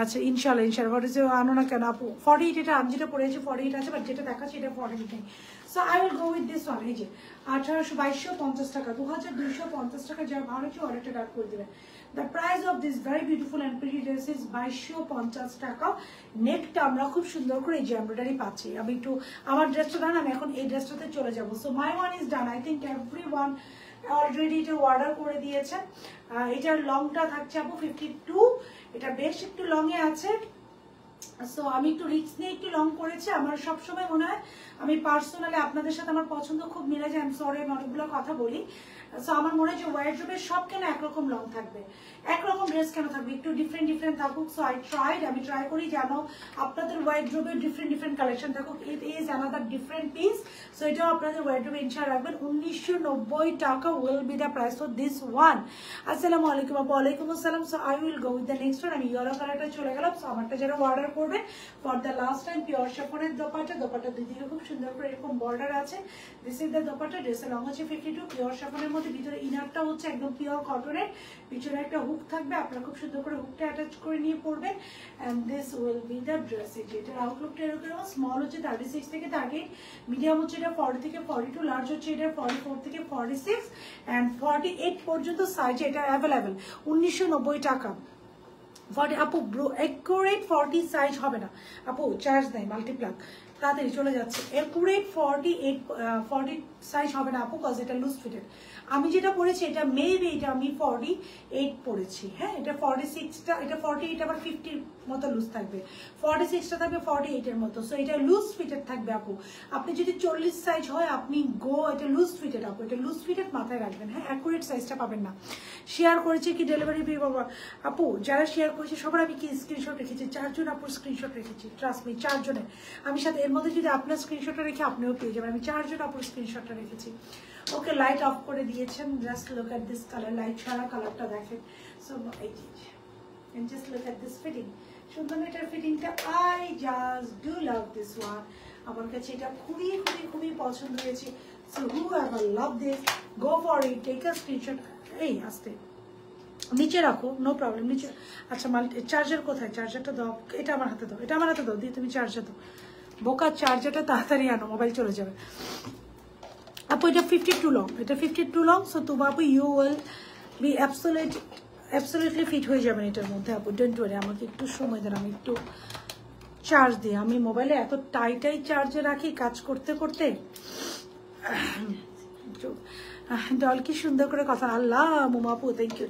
আচ্ছা, ইনশাআল্লাহ হোয়াট ইজ আনো না কেন আপু? 48, এটা আমি যেটা পড়েছি 48 আছে, বাট যেটা দেখাচ্ছি এটা 48 নেই। So I will go with this one. এই যে 2250 টাকা, 2250 টাকা। যারা ভালো হচ্ছে অর্ডারটা ডাক করে দেবেন। The price of this very beautiful and pretty dress is 2250 টাকা। নেকটা আমরা খুব সুন্দর করে এই যে এমব্রয়ডারি পাচ্ছি। আমি একটু আমার ড্রেসটা ডান, আমি এখন এই ড্রেসটাতে চলে যাবো। So my one is done. I think every one already এটা অর্ডার করে দিয়েছেন। এটার লংটা থাকছে আপু 52। এটা বেশ একটু লং এ আছে। সো আমি একটু রিস্ক নিয়ে একটু লং করেছি। আমার সবসময় মনে হয় আমি পার্সোনালি আপনাদের সাথে আমার পছন্দ খুব মিলে যায়। আমি সরি আমি অনেকগুলো কথা বলি। সো আমার মনে হয় যে ওয়ার্ড্রোবের সব কেন একরকম লং থাকবে, একরকম ড্রেস কেন থাকবে, একটু ডিফারেন্ট থাকুক। সো আমি ট্রাই করি যেন আপনাদের ওয়ার্ড্রোবের ডিফারেন্ট কালেকশন থাকুক। It is another different piece. So এটাও আপনাদের ওয়ার্ড্রোবে ইনশাআল্লাহ রাখবেন। 1990 টাকা will be the price for this one. আসসালামু আলাইকুম আপু। ওয়ালাইকুম আসসালাম। So I will go with the next one. আমি ইয়েলো কালারটা চলে গেলাম। সো আমারটা যারা অর্ডার করবে for the last time, pure শিফনের দোপাট্টা দুই দিকে খুব সুন্দর করে এরকম বর্ডার আছে। This is the dupatta. ড্রেসের লং হচ্ছে 52। পিওর শিফনের মধ্যে ভিতরে ইনারটা হচ্ছে একদম পিওর কটনের, পিছনে একটা হুক থাকবে। আপনারা খুব সুন্দর করে হুকটা অ্যাটাচ করে নিয়ে পড়বেন। And this will be the dress. এটার আউটলুকটা এরকম। স্মল হচ্ছে 36 থেকে 38, মিডিয়াম হচ্ছে এটা 40 থেকে 42, লার্জ হচ্ছে এটা 44 থেকে 46 এন্ড 48 পর্যন্ত সাইজে এটা অ্যাভেলেবেল। 1990 টাকা। 40 আপু ব্রো একুরেট 40 সাইজ হবে না আপু, চার্জ দেয় মাল্টিপ্লাক, তাড়াতাড়ি চলে যাচ্ছে। একুরেট 40 সাইজ হবে না আপু, কজ এটা লুজ ফিটেড। আমি যেটা পরেছি এটা মেবি এটা আমি 48 পরেছি। হ্যাঁ, এটা 46টা, এটা 48 আবার 50 মতো লুজ থাকবে, 46টা থাকবে 48 এর মতো। সো এটা লুজ ফিটেড থাকবে আপু। আপনি যদি 40 সাইজ হয় আপনি গো, এটা লুজ ফিটেড আপু, এটা লুজ ফিটেড মাথায় রাখবেন। হ্যাঁ, অ্যাকুরেট সাইজটা পাবেন না। শেয়ার করেছে কি ডেলিভারি ফি বাবা আপু? যারা শেয়ার করেছে সবার আমি কি স্ক্রিনশট রেখেছি, 4 জন আপুর স্ক্রিনশট রেখেছি। ট্রাস্ট মি, 4 জনের আমি সাথে, এর মধ্যে যদি আপনার স্ক্রিনশটটা রেখে আপনিও পেয়ে যাবেন। আমি 4 জন আপুর স্ক্রিনশটটা রেখেছি। ওকে, লাইট অফ করে দিয়েছেন। Just look at this colour, light ছাড়া কালারটা দেখেন। সো এই যে and just look at this fitting. সুন্দর এটার ফিটিংটা, I just do love this one. আমার কাছে এটা খুবই পছন্দ হয়েছে। So whoever love this, go for it, take a screenshot. এই আস্তে নিচে রাখো, নো প্রবলেম, নিচে। আচ্ছা, চার্জার কোথায়? চার্জারটা দাও, এটা আমার হাতে দাও, এটা আমার হাতে দাও, দিয়ে তুমি চার্জার দাও। বোকা, চার্জারটা তাড়াতাড়ি আনো, মোবাইল চলে যাবে আপু। এটা 52 লং, এটা 52 লং। সো তুমি আপু you will be absolutely fit হয়ে যাবেন এটার মধ্যে আপু, ডোন্ট ওয়ারি। আমাকে একটু সময় দেন, আমি একটু চার্জ দিই। আমি মোবাইলে এত টাইটাই চার্জে রাখি কাজ করতে করতে। ডল কি সুন্দর করে কথা। আল্লাহ মোমাপু, thank you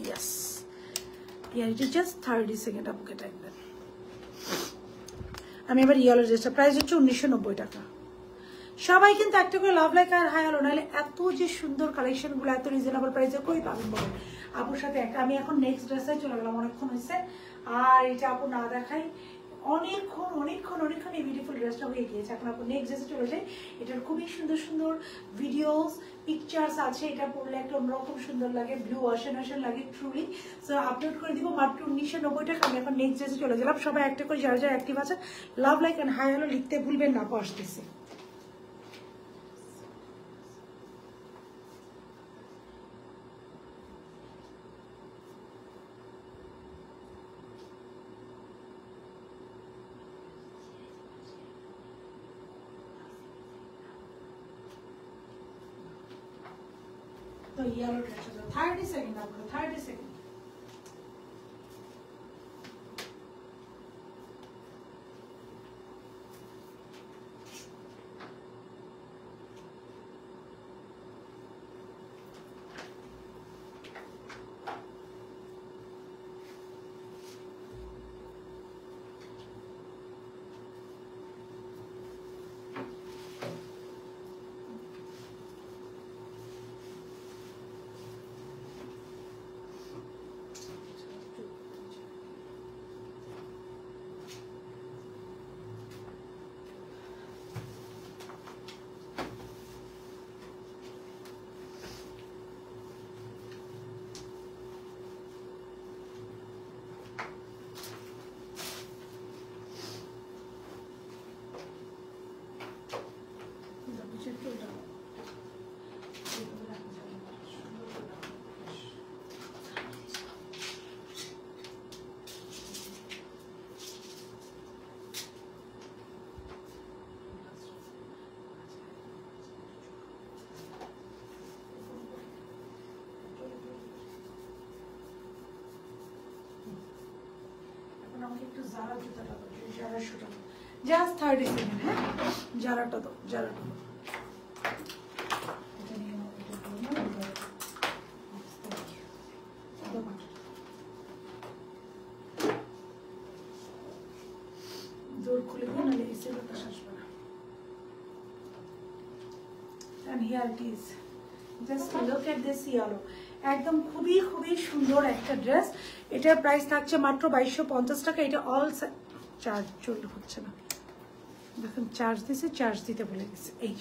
yes. Just 30 second আপুকে টাইম দেন। আমি এবার ইয়েলো ড্রেসটা, প্রাইস হচ্ছে 1990 টাকা। সবাই কিন্তু একটা করে লাভ লাইক আর হাই হলো, নাহলে এত যে সুন্দর কালেকশনগুলো এত রিজনেবল প্রাইসে কই পাবেন বলেন। আপুর সাথে একটা আমি এখন নেক্সট ড্রেসে চলে গেলাম, অনেকক্ষণ হয়েছে। আর এটা আপু না দেখাই, অনেকক্ষণ এই বিউটিফুল ড্রেসটা হয়ে গিয়েছে। এখন আপু নেক্সট ড্রেসে চলে যাই। এটার খুবই সুন্দর ভিডিওস পিকচার্স আছে। এটা পড়লে একটা অন্যরকম সুন্দর লাগে, ব্লু ওয়াশন লাগে ট্রুলি। সো আপলোড করে দিব মাত্র 1990 টাকা। আমি এখন নেক্সট ড্রেসে চলে গেলাম। সবাই একটা করে যারা অ্যাক্টিভ আছে love like and hi hello লিখতে ভুলবেন না, আপু আসতেছে। তো ইয়েলো ড্রেসটা 30 সেকেন্ড আপনার 30 সেকেন্ড। একটু জারা জুতাটা দাও, জারা শুটা জাস্ট 30 সেকেন্ড। হ্যাঁ জারাটা দাও, জারাটা দাও। এটা নিয়ে নাও, এটা নাও, জোর খুলে দিও, নাহলে এসে বাতাস আসবে না। And here it is. Just look at this yellow. একদম খুবই খুবই সুন্দর একটা ড্রেস। এটার প্রাইস থাকছে মাত্র 2250 টাকা। এটা অল চার্জ চলতে হচ্ছে না, দেখুন চার্জ দিছে, চার্জ দিতে বলে গেছে এই।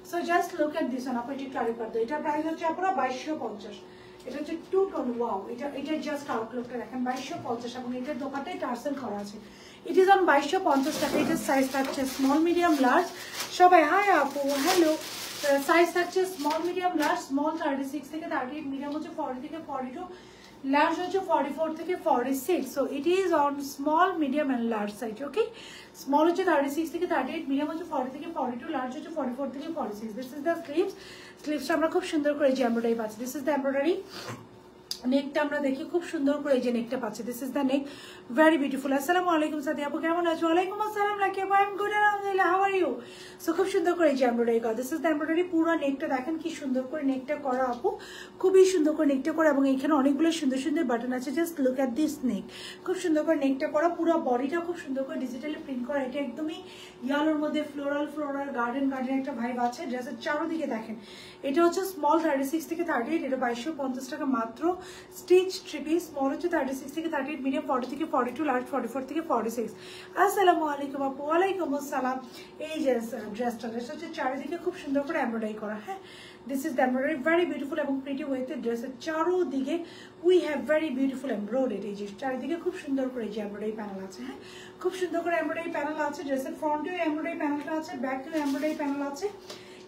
So just look at this one. আপনি একটু ট্রাই করে দাও। এটার প্রাইস হচ্ছে আপনারা 2250। এটা হচ্ছে 2 টোন। ওয়াও, এটা জাস্ট আউটলুকটা দেখেন 2250 এবং এটার দোকানটায় টার্সেল করা আছে। ইট ইজ অন 2250 টাকা। এটার সাইজ থাকছে স্মল, মিডিয়াম, লার্জ। সবাই হাই আপু, হ্যালো। সাইজ থাকছে স্মল, মিডিয়াম, লার্জ। স্মল 36 থেকে 38, মিডিয়াম হচ্ছে 40 থেকে 42, লার্জ হচ্ছে 44 থেকে 46। So it is on small, medium and large size. Okay, small হচ্ছে 36 থেকে 38, মিডিয়াম হচ্ছে 40 থেকে 42, লার্জ হচ্ছে 44 থেকে 46। This is the sleeves. স্লিভসটা আমরা খুব সুন্দর করে যে এমব্রয়ডারি পাচ্ছি। This is the embroidery. নেকটা আমরা দেখি খুব সুন্দর করে এই যে নেকটা পাচ্ছি। This is the neck, very beautiful. আসসালামু আলাইকুম সাদি আপু, কেমন আছো? ওয়ালাইকুম আসসালাম লাকি আপু, আই এম গুড আলহামদুলিল্লাহ, হাউ আর ইউ? সো খুব সুন্দর করে এই যে এমব্রয়ডারি করা। This is the embroidery. পুরো নেকটা দেখেন কি সুন্দর করে নেকটা করা আপু, খুবই সুন্দর করে নেকটা করা এবং এখানে অনেকগুলো সুন্দর সুন্দর বাটন আছে। জাস্ট লুক অ্যাট দিস নেক, খুব সুন্দর করে নেকটা করা। পুরো বডিটা খুব সুন্দর করে ডিজিটালি প্রিন্ট করা। এটা একদমই ইয়ালোর মধ্যে ফ্লোরাল ফ্লোরাল গার্ডেন গার্ডেন একটা ভাইব আছে। ড্রেসের চারোদিকে দেখেন। এটা হচ্ছে স্মল 36 থেকে 38, এটা 2250 টাকা মাত্র। স্টিচ থ্রি স্মল হচ্ছে 36 থেকে 38, মিডিয়াম 40 থেকে 42, লার্জ 44 থেকে 46। আসসালামু আলাইকুম আপু। ওয়ালাইকুম আসসালাম। এই যে ড্রেসটা হচ্ছে চারিদিকে খুব সুন্দর করে এমব্রয়ডারি করা। হ্যাঁ, this is the embroidery, very beautiful এবং প্রিটি ওয়েতে। ড্রেসের চারোদিকে we have very beautiful embroidery. এই যে চারিদিকে খুব সুন্দর করে যে এমব্রয়ডারি প্যানেল আছে। হ্যাঁ, খুব সুন্দর করে এমব্রয়ডারি প্যানেল আছে। ড্রেসের ফ্রন্টেও এমব্রয়ডারি প্যানেলটা আছে, ব্যাকেও এমব্রয়ডারি প্যানেল আছে।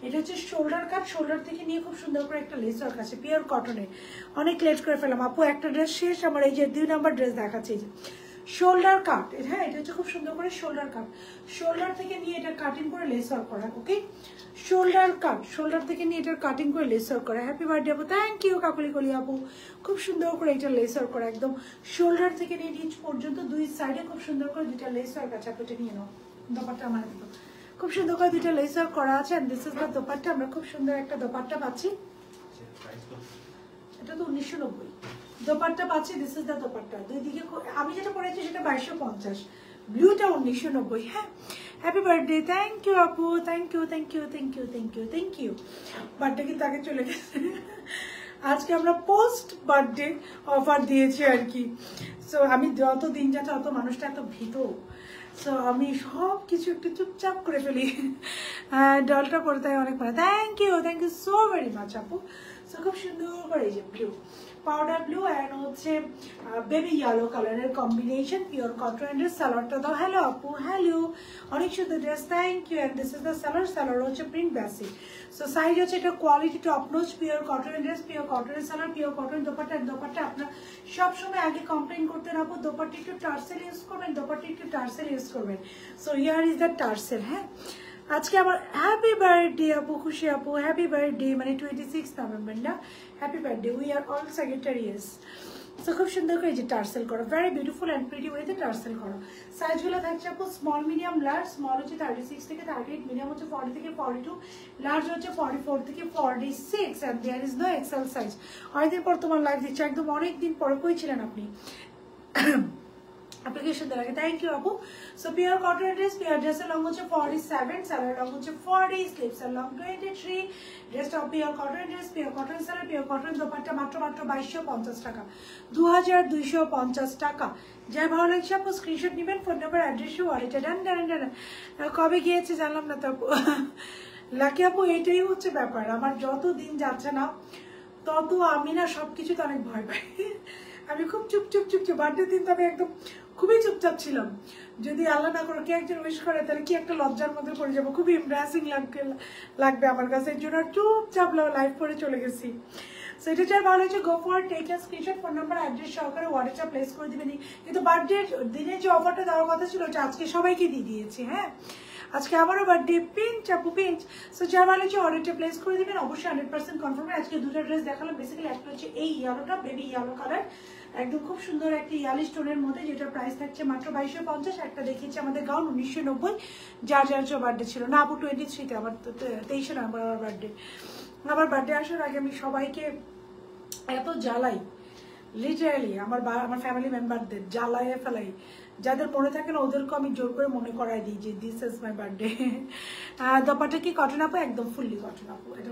এটা হচ্ছে শোল্ডার কাট, শোল্ডার থেকে নিয়ে খুব সুন্দর করে একটা লেস ওয়ার্ক আছে পিওর কটনের। অনেক লেট করে ফেলাম আপু, একটা ড্রেস শেষ আমার। এই যে 2 নম্বর ড্রেস দেখাচ্ছে, এই যে শোল্ডার কাট। হ্যাঁ, এটা হচ্ছে খুব সুন্দর করে শোল্ডার কাট, শোল্ডার থেকে নিয়ে এটা কাটিং করে লেস ওয়ার্ক করা। ওকে, শোল্ডার কাট, শোল্ডার থেকে নিয়ে এটার কাটিং করে লেস ওয়ার্ক করা। হ্যাপি বার্থডে আপু, থ্যাংক ইউ কাকুলি কলি আপু। খুব সুন্দর করে এটা লেস ওয়ার্ক করা, একদম শোল্ডার থেকে নিয়ে নিচ পর্যন্ত দুই সাইডে খুব সুন্দর করে দুইটা লেস ওয়ার্ক আছে। আপনি এটা নিয়ে নাও, দোপাট্টা আমার খুব সুন্দর করে দুইটা লেস ওয়ার্ক করা আছে। And this is the dupatta. আমরা খুব সুন্দর একটা দোপাট্টা পাচ্ছি। এটা তো 1990 দোপাট্টা পাচ্ছি। This is the dupatta. দুই দিকে আমি যেটা পরেছি সেটা 2250, ব্লুটা 1990। হ্যাঁ, হ্যাপি বার্থডে, থ্যাংক ইউ আপু, thank you thank you thank you thank you thank you. Birthday কিন্তু আগে চলে গেছে, আজকে আমরা পোস্ট বার্থডে অফার দিয়েছি আর কি। সো আমি যত দিন যাচ্ছে তত মানুষটা এত ভীত, সো আমি সব কিছু একটু চুপচাপ করে ফেলি। ডলটা পরে তাই অনেক ভালো। Thank you so very much আপু। সো খুব সুন্দর করে এই যে ব্লু, পাউডার ব্লু অ্যান্ড হচ্ছে বেবি ইয়েলো কালারের কম্বিনেশন, পিওর কটনের। সালোয়ারটা দাও। হ্যালো আপু, হ্যালো, অনেক সুন্দর dress, thank you. And this is the salwar. Salwar হচ্ছে প্রিন্ট বেসিক। সো সাইজ হচ্ছে এটা কোয়ালিটি টপ নোচ, পিওর কটনের ড্রেস, পিওর কটনের সালোয়ার, পিওর কটন দোপাট্টা। দোপাট্টা আপনার সবসময় আগে কমপ্লেন করতেন আপু দোপাট্টা একটু টার্সেল ইউজ করবেন, দোপাট্টা একটু টার্সেল ইউজ করবেন। So here is the tassel. হ্যাঁ, আজকে আমার হ্যাপি বার্থডে আপু, খুশি আপু, হ্যাপি বার্থডে, মানে 26 নভেম্বর না, happy birthday, we are all Sagittarius. So খুব সুন্দর করে যে টার্সেল করো, ভেরি বিউটিফুল অ্যান্ড প্রিটি ওয়েতে টার্সেল করো। সাইজগুলো থাকছে আপু স্মল, মিডিয়াম, লার্জ। স্মল হচ্ছে 36 থেকে 38, মিডিয়াম হচ্ছে 40 থেকে 42, লার্জ হচ্ছে 44 থেকে 46, and there is no XL size. অনেকদিন পর তোমার লাইভ দিচ্ছে, একদম অনেকদিন পরে কই ছিলেন আপনি application দেওয়ার আগে। থ্যাংক ইউ আপু। So pure cotton dress, pure ড্রেসের লং হচ্ছে 47, স্যালার লং হচ্ছে 40, স্লিভস এর লং 23। ড্রেসটা pure cotton dress, pure cotton salwar, pure cotton dupatta, মাত্র 2250 টাকা, 2250 টাকা। যাই ভালো লাগছে আপু স্ক্রিনশট নেবেন, ফোন নাম্বার, অ্যাড্রেস, ওয়ালেটে। ডান ডান ডান। কবে গিয়েছে জানলাম না তো আপু। লাকি আপু এটাই হচ্ছে ব্যাপার, আমার যত দিন যাচ্ছে না তত আমি না সবকিছুতে অনেক ভয় পাই। আমি খুব চুপ বার্থডে দিন তো আমি একদম খুবই চুপচাপ ছিলাম। যদি আল্লাহ না করে কে একজন উইশ করে তাহলে কি একটা লজ্জার মধ্যে পড়ে যাবো, খুবই এমব্রাসিং লাগবে আমার কাছে। এর জন্য চুপচাপ লাইভ করে চলে গেছি। সো এটা চাই ভালো হচ্ছে, go for take a screenshot, phone number, address সহকারে ওয়ালেটটা প্লেস করে দিবেন। কিন্তু বার্থডে দিনে যে অফারটা দেওয়ার কথা ছিল ওটা আজকে সবাইকে দিয়ে দিয়েছি। হ্যাঁ, আজকে আবারও বার্থডে, পিঞ্চ আপু পিঞ্চ। সো যা ভালো হচ্ছে অর্ডারটা প্লেস করে দিবেন, অবশ্যই 100% কনফার্ম। আজকে দুটো ড্রেস দেখালাম, বেসিক্যালি একটা হচ্ছে এই ইয়েলোটা, বেবি ইয়েলো কালার, একদম খুব সুন্দর একটা ইয়ালিশ টোনের মধ্যে, যেটা প্রাইস থাকছে মাত্র 2250। একটা দেখিয়েছি আমাদের গাউন 1990, যার বার্থডে ছিল না আপু 23-তে, আবার 23 নভেম্বর আমার বার্থডে। আমার বার্থডে আসার আগে আমি সবাইকে এত জ্বালাই, লিটারালি আমার ফ্যামিলি মেম্বারদের জ্বালাইয়ে ফেলাই, যাদের মনে থাকে না ওদেরকে আমি জোর করে মনে করাই দিই যে this is my birthday. Dupatta কি কটন আপু? একদম ফুললি কটন আপু, এটা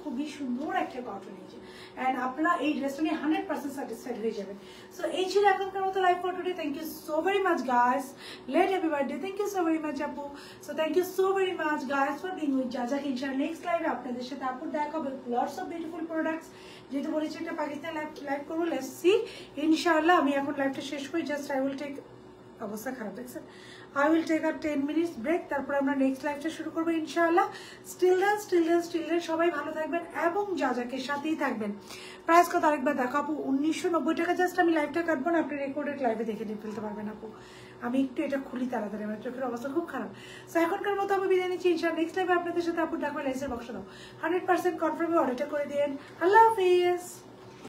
খুবই সুন্দর একটা কটন হয়েছে। অ্যান্ড আপনারা এই ড্রেসটা নিয়ে 100% স্যাটিসফাইড হয়ে যাবেন। সো এই ছিল এখনকার মতো live for today. Thank you so very much guys, let happy birthday, thank you so very much আপু। So thank you so very much guys for being with জাজাক। ইনশাআল্লাহ নেক্সট লাইভে আপনাদের সাথে আপু দেখা হবে, লটস অফ বিউটিফুল প্রোডাক্টস। যেহেতু বলেছি একটা পাকিস্তান লাইভ করবো, লেটস সি। ইনশাআল্লাহ আমি এখন লাইভটা শেষ করি, জাস্ট আই উইল টেক, অবস্থা খারাপ দেখছেন, আই উইল টেক আর 10 মিনিটস ব্রেক, তারপর আমরা নেক্সট লাইভটা শুরু করবো ইনশাআল্লাহ। স্টিল দেন সবাই ভালো থাকবেন এবং জাজাকের সাথেই থাকবেন। প্রাইস কত আরেকবার দেখো আপু, 1990 টাকা। জাস্ট আমি লাইভটা কাটবো না, আপনি রেকর্ডেড লাইভে দেখে নিয়ে ফেলতে পারবেন আপু। আমি একটু এটা খুলি তাড়াতাড়ি, আমার চোখের অবস্থা খুব খারাপ। সো এখনকার মতো আমি বিদায় নিচ্ছি, ইনশাআল্লাহ নেক্সট লাইভে আপনাদের সাথে আপু ডাকবে, লাইসের বক্স দাও, 100% কনফার্মে অর্ডারটা করে দিন। আল্লাহ হাফিজ।